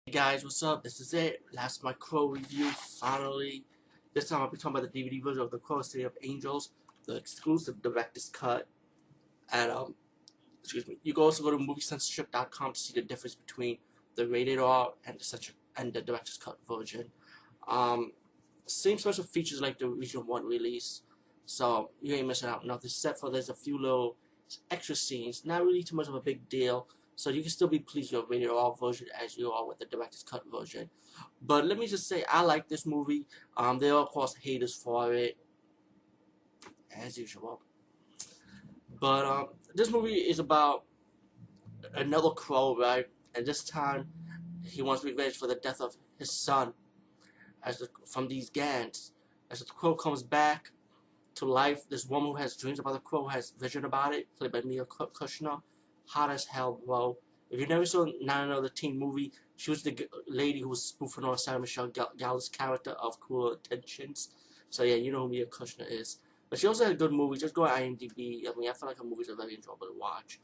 Hey guys, what's up? This is it. Last my Crow review, finally. This time I'll be talking about the DVD version of The Crow City of Angels, the exclusive director's cut. And excuse me. You can also go to moviecensorship.com to see the difference between the rated R and the director's cut version. Um, Same special features like the Region 1 release, so you ain't missing out nothing. Except for there's a few little extra scenes, not really too much of a big deal. So you can still be pleased with your rated R version as you are with the director's cut version. But let me just say, I like this movie. There are of course haters for it, as usual. But this movie is about another crow, right? And this time, he wants revenge for the death of his son, from these Gans. As the crow comes back to life, this woman who has dreams about the crow has vision about it, played by Mia Kushner. Hot as hell, bro. If you never saw Not Another Teen Movie, she was the lady who was spoofing on Sarah Michelle Gellar's character of Cruel Intentions. So yeah, you know who Mia Kushner is. But she also had a good movie. Just go to IMDb. I mean, I feel like her movies are very enjoyable to watch.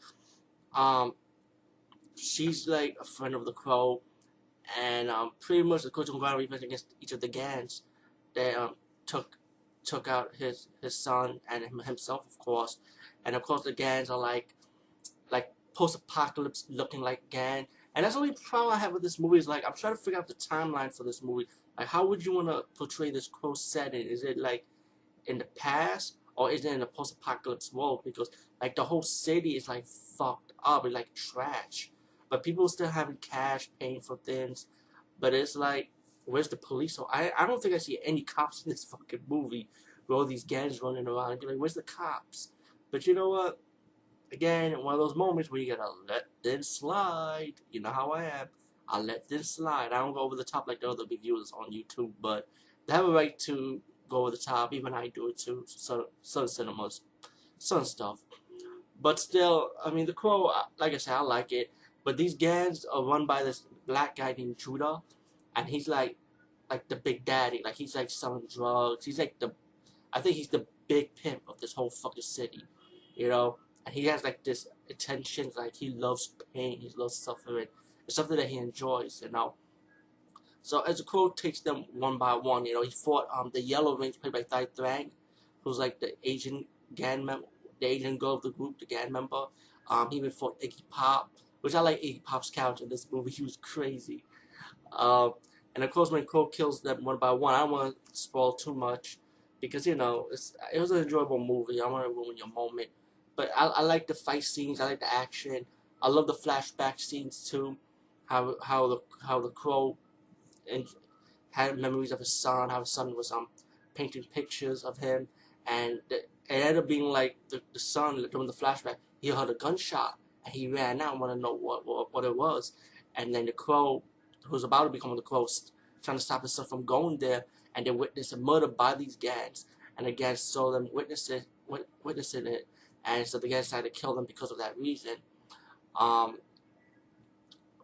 Um, she's like a friend of the crow, and pretty much the crow going to revenge against each of the Gans that took took out his son and himself, of course. And of course, the Gans are like post-apocalypse looking like Gan. And that's the only problem I have with this movie is like I'm trying to figure out the timeline for this movie. Like, how would you want to portray this crow setting? Is it like in the past or is it in a post-apocalypse world? Because like the whole city is like fucked up, it's like trash. But people still having cash, paying for things. But it's like, where's the police? So I don't think I see any cops in this fucking movie with all these gangs running around. You're like, where's the cops? But you know what? Again, one of those moments where you gotta let this slide. You know how I am. I let this slide. I don't go over the top like the other reviewers on YouTube, but they have a right to go over the top. Even I do it too. So some cinemas, some stuff. But still, I mean, The Crow, like I said, I like it. But these gangs are run by this black guy named Judah, and he's like the big daddy. Like he's like selling drugs. He's like I think he's the big pimp of this whole fucking city, you know. And he has like this attention, like he loves pain, he loves suffering. It's something that he enjoys, you know. So as the Crow takes them one by one, you know, he fought the Yellow Rings played by Thai Thrang, who's like the Asian gang member, the Asian girl of the group, the gang member. He even fought Iggy Pop, which I like Iggy Pop's character in this movie. He was crazy. Um, and of course, when Crow kills them one by one, I don't want to spoil too much because you know it was an enjoyable movie. I don't want to ruin your moment, but I like the fight scenes. I like the action. I love the flashback scenes too. How the Crow and had memories of his son. How his son was painting pictures of him, and it ended up being like the son during the flashback. He heard a gunshot and he ran out and wanted to know what it was, and then the Crow, who was about to become the Crow, trying to stop his son from going there, and they witnessed a murder by these gangs, and the gangs saw them witnessing it, and so the gangs decided to kill them because of that reason. Um,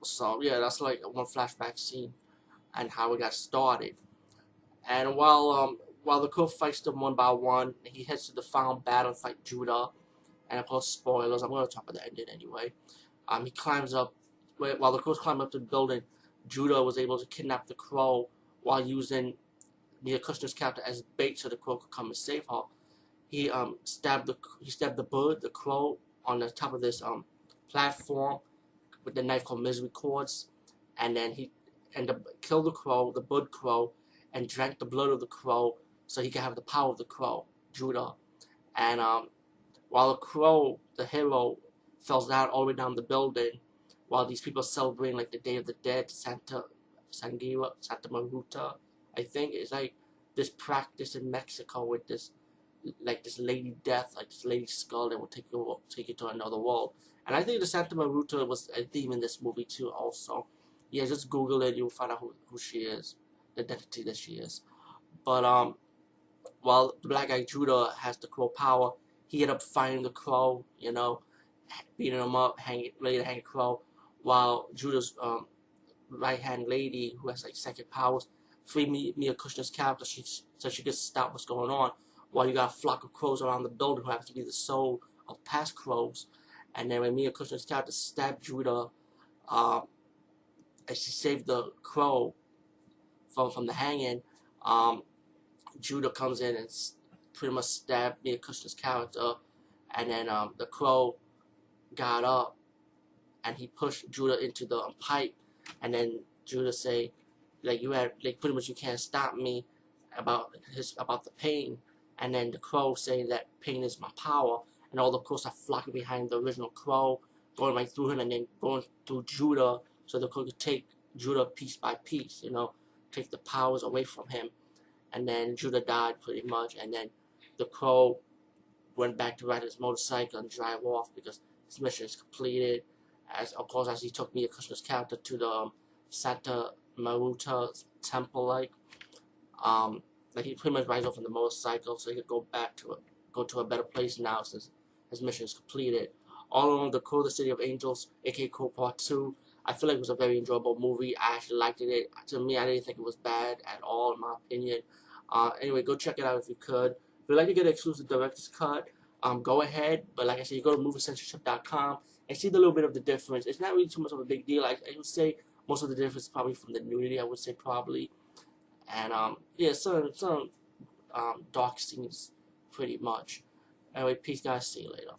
so yeah, that's like one flashback scene and how it got started. And while the Crow fights them one by one, he heads to the final battle to fight Judah. And of course, spoilers. I'm going to talk about the ending anyway. He climbs up while the Crows climb up to the building. Judah was able to kidnap the Crow while using Mia Kushner's character as bait so the Crow could come and save her. He stabbed the Crow, on the top of this platform with the knife called Misery Cords, and then he killed the Crow, the Bud Crow, and drank the blood of the Crow so he could have the power of the Crow, Judah. And while the Crow, the hero, fell down all the way down the building, while these people celebrating like the Day of the Dead, Santa Maruta, I think it's like this practice in Mexico with this lady death, like this lady skull that will take you to another world. And I think the Santa Maruta was a theme in this movie too. Also, yeah, just Google it, you'll find out who she is, the identity that she is. But while the black guy Judah has the Crow power, he ended up fighting the Crow, you know, beating him up, ready to hang the Crow, while Judah's right hand lady, who has like second powers, free Mia Kushner's character, so she could stop what's going on. While you got a flock of crows around the building who happens to be the soul of past crows, and then when Mia Kushner's character stabbed Judah, uh, and she saved the crow from the hanging. Judah comes in and pretty much stabbed Mia Kushner's character, and then the crow got up and he pushed Judah into the pipe, and then Judah say, like, you had, like, pretty much you can't stop me about the pain, and then the crow saying that pain is my power, and all the crows are flocking behind the original crow, going right through him, and then going through Judah, so the crow could take Judah piece by piece, take the powers away from him, and then Judah died pretty much, and then the crow went back to ride his motorcycle and drive off because his mission is completed. As of course, as he took Mia Kushner's character to the Santa Maruta temple, like he pretty much rides off on the motorcycle so he could go to a better place now since his mission is completed. All along the Crow, the City of Angels, aka Crow Part 2. I feel like it was a very enjoyable movie. I actually liked it. To me, I didn't think it was bad at all, in my opinion. Anyway, go check it out if you could. If you'd like to get an exclusive director's cut, go ahead. But like I said, you go to moviecensorship.com and see the little bit of the difference. It's not really too much of a big deal. I would say most of the difference is probably from the nudity, I would say probably. And yeah, some dark scenes pretty much. Anyway, peace guys, see you later.